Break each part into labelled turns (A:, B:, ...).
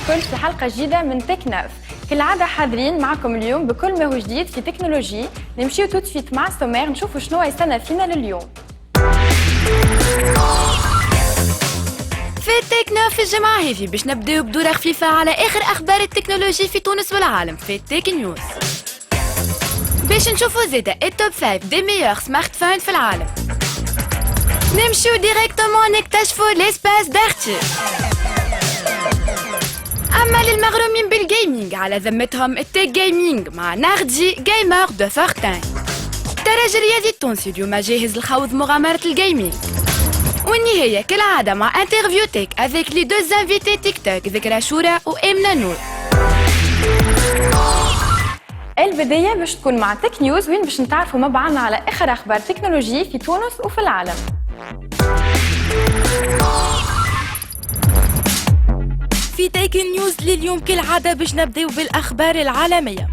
A: الكل في حلقة جديدة من تك ناف. كالعادة حاضرين معكم اليوم بكل ما هو جديد في تكنولوجي. نمشيو توت فيت مع سومير نشوفوا شنو يستنى فينا لليوم.
B: في تك ناف الجمعة هذه باش نبداو بدورة خفيفة على آخر أخبار التكنولوجي في تونس والعالم في تك نيوز. باش نشوفوا زيدا التوب 5 دي ميور سمارت فون في العالم. نمشيو ديريكتومون نكتشفوا ليسباس دارتي. أما للمغرومين بالجيمنج على ذمتهم التك جيمنج مع ناردي جيمر دو فورتين. الترجي الرياضي التونسي اليوم جاهز لخوض مغامرة الجيمنج. والنهاية كالعادة مع انترفيو تك افيك لي دوز انفيتي تيك توك ذكرى شورى وإمنة نور.
A: البداية باش تكون مع تك نيوز وين باش نتعرفوا مع بعضنا على آخر أخبار تكنولوجي في تونس وفي العالم.
B: في تك نيوز لليوم كالعادة باش نبداو بالأخبار العالمية.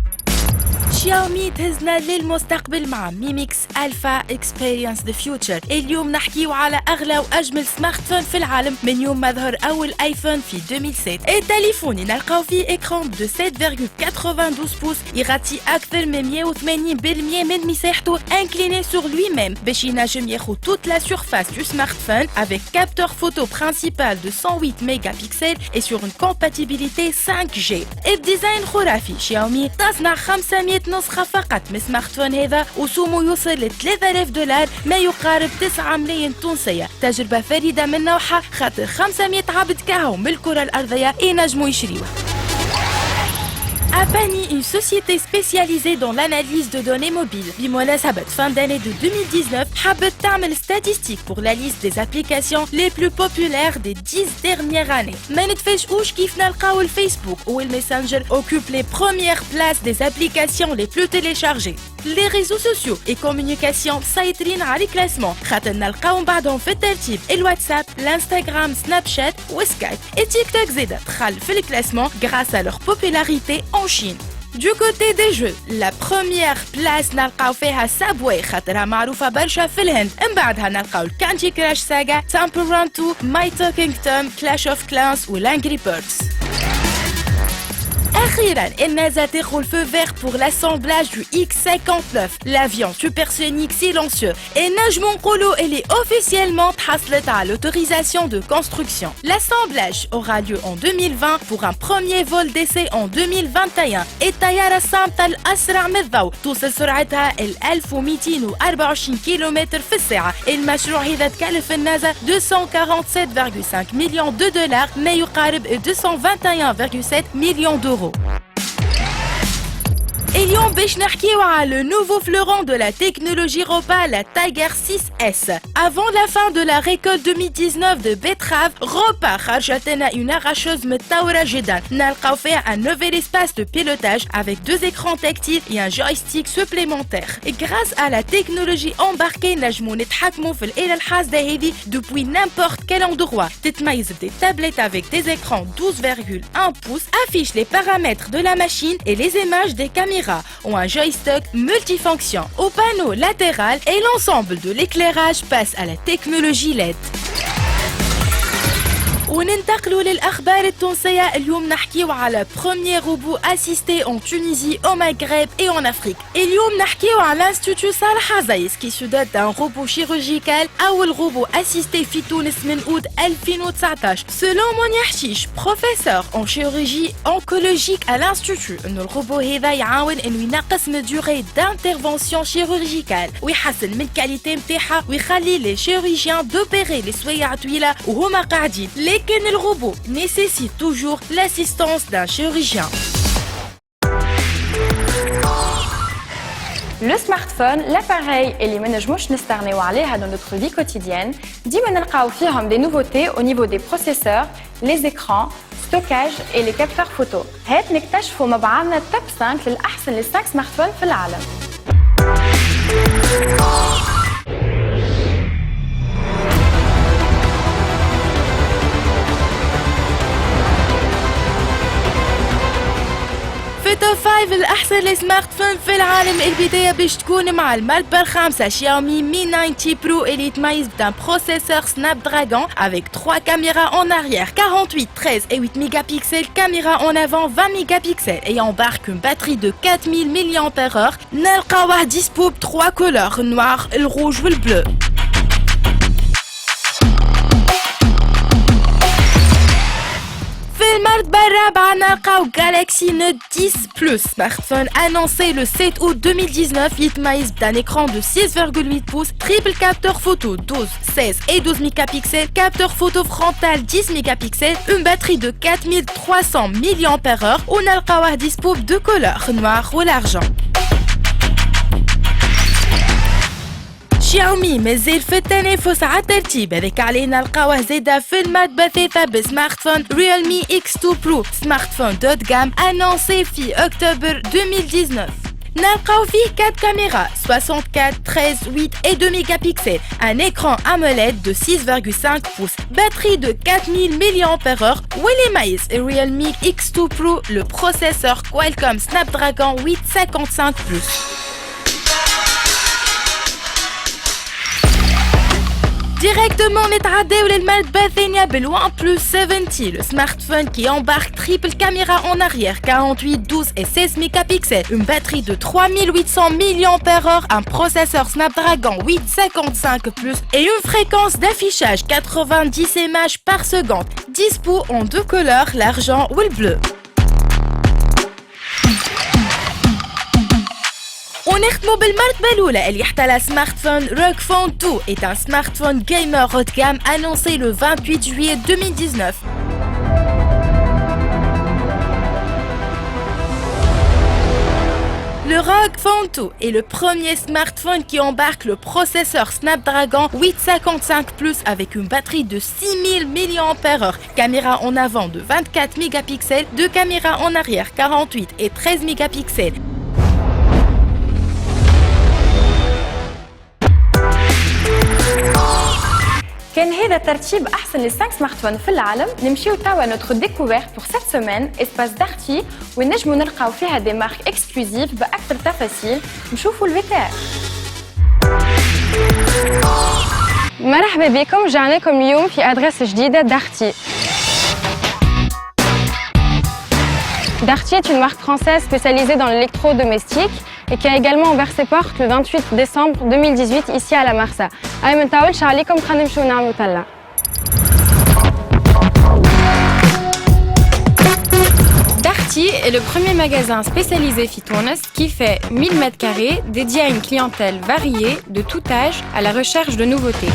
B: شاومي تهزنا للمستقبل مع ميميكس ألفا اكسبيرينس ذا فيوتشر. اليوم نحكيو على أغلى وأجمل سمارت فون في العالم من يوم ما ظهر أول آيفون في 2007. التليفون نلقاو فيه إكران دو 7.92 بوس يغطي أكثر من 180% من مساحته انكليني سور لوي ميم باش ينجم ياخد توت لا سورفاس دو سمارت فون avec capteur photo principal de 108 mégapixels et sur une compatibilité 5G. الديزاين خرافي. شاومي تصنع 500 نسخة فقط من سمارت فون هذا وسومه يوصل ل $3000 ما يقارب 9 ملايين تونسية. تجربة فريدة من نوعها خاطر 500 عبد كاهو من الكرة الأرضية ينجموا يشريوه. Apani, une société spécialisée dans l'analyse de données mobiles. بمناسبة fin d'année de 2019, حابت تعمل statistiques pour la liste des applications les plus populaires des 10 dernières années. ما نتفاجئوش كيف نلقاو الفيسبوك والماسنجر occupent les premières places des applications les plus téléchargées. Les réseaux sociaux et communication سيطرين على الكلاسمون خاطر نلقاو بعضهم في الترتيب الواتساب، الانستغرام، سناب شات وسكايب. التيك توك زيدا دخل في الكلاسمون grâce à leur popularité en Chine. Du côté des jeux, la première place نلقاو فيها Subway خاطرها معروفة برشا في الهند. من بعدها نلقاو Candy Crush Saga, Temple Run 2, My Talking Tom, Clash of Clans و Angry Birds. أخيراً النازا تاخذ le feu vert pour l'assemblage du X-59, l'avion supersonique silencieux. Et نجمو نقولو اللي officiellement تحصلت على l'autorisation de construction. L'assemblage aura lieu en 2020 pour un premier vol d'essai en 2021. الطيارة الصامتة الأسرع من الضوء توصل سرعتها 1224 كيلومتر في الساعة. المشروع هذا تكلف النازا 247.5 مليون $, ما يقارب 221.7 مليون €. اليوم باش نحكيو على le nouveau fleuron de la technologie repas, la Tiger 6S. Avant la fin de la récolte 2019 de betterave, Repas خرجت لنا une arracheuse متطورة جدا. نلقاو فيها un nouvel espace de pilotage avec 2 écrans tactiles et un joystick supplémentaire. Grâce à la technologie embarquée نجمو نتحكمو في الآلة الحاسدة هذه depuis n'importe quel endroit. تتميز des tablettes avec des écrans 12,1 pouces, affiche les paramètres de la machine et les images des caméras ou un joystick multifonction. Au panneau latéral et l'ensemble de l'éclairage passe à la technologie LED. وننتقلوا للأخبار التونسية. اليوم نحكيو على premier robot assisté en Tunisie, au Maghreb et en Afrique. اليوم نحكيو على l'Institut Salah Hazaïs qui se dote d'un robot chirurgical أول robot assisté في تونس من août 2019. Selon Monia Hchiche, professeur en chirurgie oncologique à l'Institut, إنه الروبو هذا يعاون إنه ينقص من durée d'intervention chirurgicale ويحسن من الكاليتي متاعها ويخلي les chirurgiens d'opérer les سوايع طويلة وهما قاعدين. لكن le robot nécessite toujours l'assistance d'un chirurgien.
A: Le smartphone, l'appareil اللي ما نجموش نستغنيو عليها dans notre vie quotidienne. ديما نلقاو فيهم des nouveautés au niveau des processeurs, les écrans, stockage et les capteurs photo. هات نكتشفوا مع بعضنا التوب 5 للأحسن ل 5 سمارت فون في العالم.
B: في توب 5 الأحسن ياسر السمارت فون في العالم. البداية باش تكون مع الماركة الخامسة شاومي Mi 90 Pro اللي يتميز d'un processeur Snapdragon avec 3 caméras en arrière 48, 13 et 8 mégapixels, caméra en avant 20 mégapixels et embarque une batterie de 4000 mAh. نلقاوه dispo ب 3 couleurs, noir, le rouge ou le bleu. في المرتبة الرابعة نلقاو Galaxy Note 10 Plus, smartphone annoncé le 7 août 2019, يتميز d'un écran de 6,8 pouces, triple capteur photo 12, 16 et 12 mégapixels, capteur photo frontal 10 mégapixels, une batterie de 4300 mAh ونلقاوه dispo ب 2 couleurs, noir ou l'argent. شاومي مازال في التنافس على الترتيب، هذاك علينا نلقاوه زاده في المرتبة الثالثة بسمارت فون Realme X2 Pro، سمارت فون دوت جام انونسي في اكتوبر 2019. نلقاو فيه 4 caméras 64, 13, 8 et 2 mégapixels, un écran AMOLED de 6,5 pouces, batterie de 4000 mAh واللي يميز Realme X2 Pro le processeur Qualcomm Snapdragon 855 Plus. Directement نتعداو للمرتبة الثانية بالوان بلس 70, le smartphone qui embarque triple caméra en arrière 48, 12 et 16 mégapixels, une batterie de 3800 mAh, un processeur Snapdragon 855 Plus et une fréquence d'affichage 90 images par seconde, dispo en 2 couleurs, l'argent ou le bleu. ونختمو بالمرتبة الأولى اللي يحتل smartphone ROG Phone 2 est un smartphone gamer haut de gamme annoncé le 28 juillet 2019. Le ROG Phone 2 est le premier smartphone qui embarque le processeur Snapdragon 855 Plus avec une batterie de 6000 mAh, caméra en avant de 24 mégapixels, 2 caméras en arrière 48 et 13 mégapixels.
A: كان هذا ترتيب احسن لي 5 سمارت فون في العالم. نمشيو توا نوتر ديكوفيرت بور سيت سيمين اسباس دارتي ونجمو نلقاو فيها دي مارك اكسكلوزيف باكثر تفاصيل. نشوفوا الفيتار. مرحبا بكم، رجعنا لكم اليوم في ادريس جديده دارتي. Darty est une marque française spécialisée dans l'électrodomestique et qui a également ouvert ses portes le 28 décembre 2018 ici à la Marsa. أنا ما نطولش عليكم، خلينا نمشيو نعملوا تلا. Darty est le premier magasin spécialisé Fitounes qui fait 1000 m² dédié à une clientèle variée de tout âge à la recherche de nouveautés.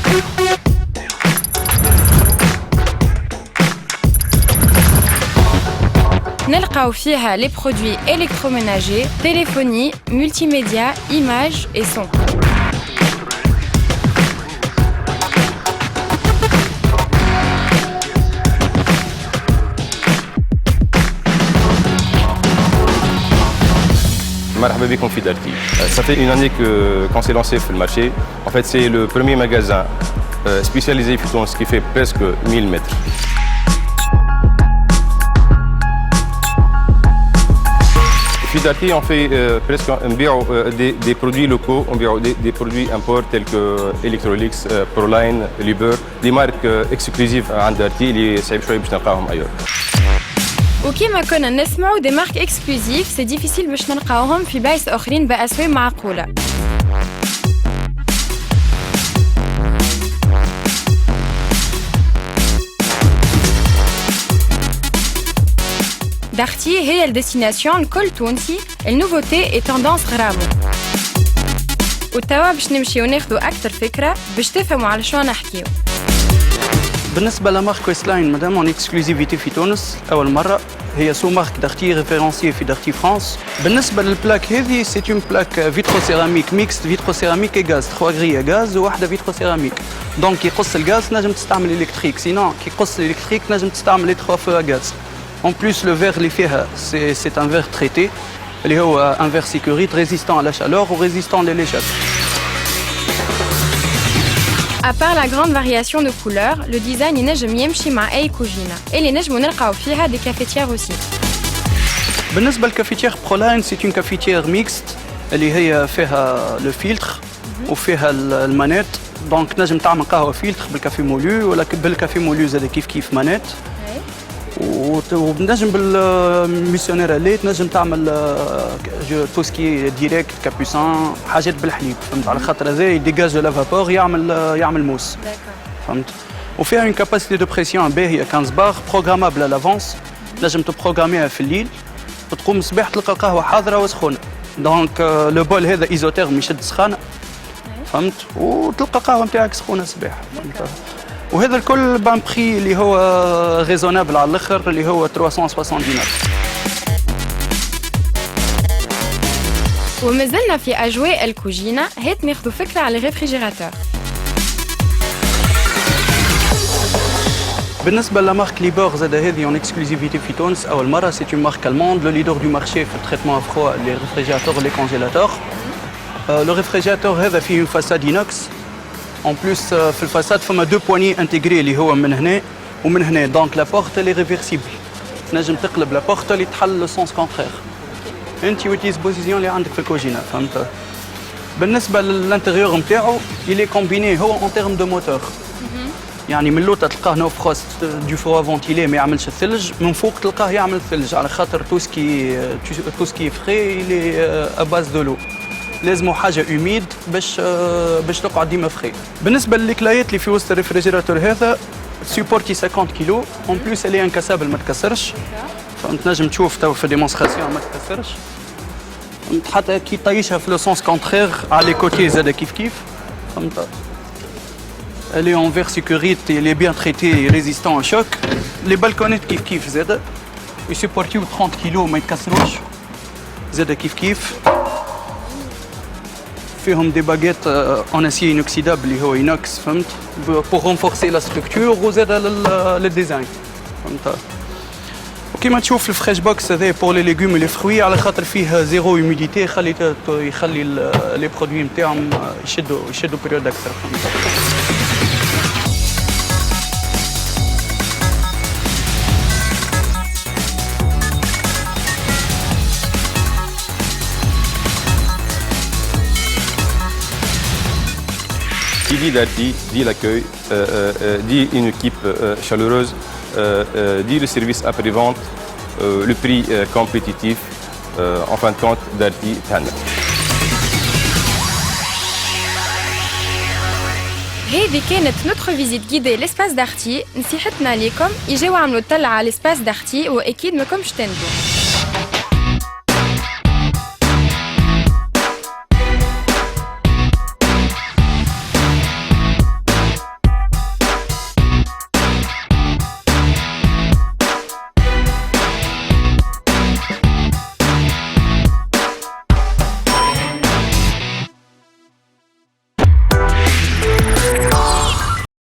A: نلقاو فيها les produits électroménagers, téléphonie, multimédia, images et son.
C: Marhaba bikoum fi Darty. Ça fait une année qu'on s'est lancé sur le marché. En fait, c'est le premier magasin spécialisé Fitounes qui fait presque 1000 mètres. Chez Darty, on fait presque des produits locaux, on des produits imports tels que Electrolux, Proline, Liber, des marques exclusives à Darty اللي صعيب شوية باش نلقاهم أيضا.
A: وكيما كنا نسمعوا دي مارك اكسكلوزيف سي ديفيسيل باش نلقاوهم في بايس اخرين باسواق معقوله. Darty هي الديستيناسيون الكل تونسي، النوفوتي اي توندونس غرامو. وتوا باش نمشيو ناخذوا اكثر فكره باش تفهموا على شنو نحكيو.
D: بالنسبة لمارك ويستلاين مادام اون اكسكلوزيفيتي في تونس أول مرة، هي سو مارك دارتي ريفيرونسيي في دارتي فرانس. بالنسبة للبلاك هذه سي اون بلاك فيترو سيراميك ميكست، فيترو سيراميك اي غاز، 3 غرية غاز وواحدة فيترو سيراميك. دونك كي يقص الغاز تنجم تستعمل الكتريك، سينون كي يقص الكتريك تنجم تستعمل لي 3 فو غاز. En plus, le verre اللي فيها c'est un verre traité اللي هو un verre sécurité résistant à la chaleur ou résistant les léchages.
A: À part la grande variation de couleurs, le design ينجم يمشي مع أي كوجينة. اللي نجمو نلقاو فيها des cafetières aussi.
D: بالنسبه للكافيتير برولاين سي اون كافيتير ميكست اللي هي فيها لو فيلتر وفيها المانيت. دونك تنجم تعمل قهوه فيلتر بالكافي مولو ولا بالكافي مولو زاد كيف مانيت. وبنجم بالميسيونير اللي تنجم تعمل توسكي ديريكت كابوسان حاجات بالحليب فهمت على خاطر هذا يديجاج لا فابور يعمل موس فهمت. وفيها اون كاباسيتي دو بريسيون باهيه 15 بار بروغرامابل لافونس تنجم تبروغراميها في الليل وتقوم الصباح تلقى قهوه حاضره وسخونه. دونك لو بول هذا ايزوتيرم يشد سخانه فهمت وتلقى قهوه نتاعك سخونه الصباح فهمت. وهذا الكل بان بري اللي هو ريزونابل على الاخر اللي هو 360 دينار.
A: ومازلنا في أجواء الكوجينة، هات ناخذ فكرة على الريفريجيراتور.
D: بالنسبه لمارك ليبور زاد هذه اون اكسكلوزيفيتي في تونس اول مره. سي اون مارك الموند لو ليدر دو مارشي في التريتمون افخوا لي ريفريجيراتور لي كونجيلاتور. لو ريفريجيراتور هذا فيه اون فاساد انوكس en plus في الفاساد فما دو بواني انتيغري اللي هو من هنا ومن هنا. دونك لا بورت اللي ريفيرسيبل تنجم تقلب لا بورت اللي تحل لو سونس كونترير انت والديسبوزيسيون اللي عندك في الكوجينه فهمت. بالنسبه للانتيريور نتاعو يلي كومبيني هو اون تيرم دو موتور يعني من اللوطه تلقاه نو فروست دو فوا فونتيلي ما يعملش الثلج من فوق تلقاه يعمل الثلج على خاطر توسكي فري اللي اباز دو لو لازمو حاجه اوميد باش تقعد ديما فري. بالنسبه للكلايات اللي في وسط الريفريجيراتور هذا سيبورتي 50 كيلو اون بليس اللي انكاسابل ما تكسرش فهمت. نجم تشوف تو في ديمونستراسيون ما تكسرش فهمت. حتى كي طيشها في لو سونس كونترير على لي كوتي زاد كيف فهمت. اللي اون فير سيكوريتي اللي بيان تريتي ريزيستون او شوك. لي بالكونيت كيف زاد يسيبورتيو 30 كيلو ما يتكسروش زاد كيف. فيهم دي باغيت اون اسي انوكسيدابل اللي هو اينوكس فهمت بور رونفورسي لا ستركتور وزاد للديزاين فهمت. وكيما تشوف الفريش بوكس هذا بور لي ليغوم ولي فروي على خاطر فيه زيرو هيوميديتي يخلي لي برودوي نتاعهم يشدوا بيريود اكثر فهمت.
C: Qui dit Darty, dit l'accueil, dit une équipe chaleureuse, dit le service après-vente, le prix compétitif. En fin de compte, Darty تهنى.
A: هذه كانت نوتر فيزيت جيدي لسباس دارتي. نصيحتنا ليكم يجيو عملوا طلعة على لسباس دارتي واكيد ماكمش تندموا.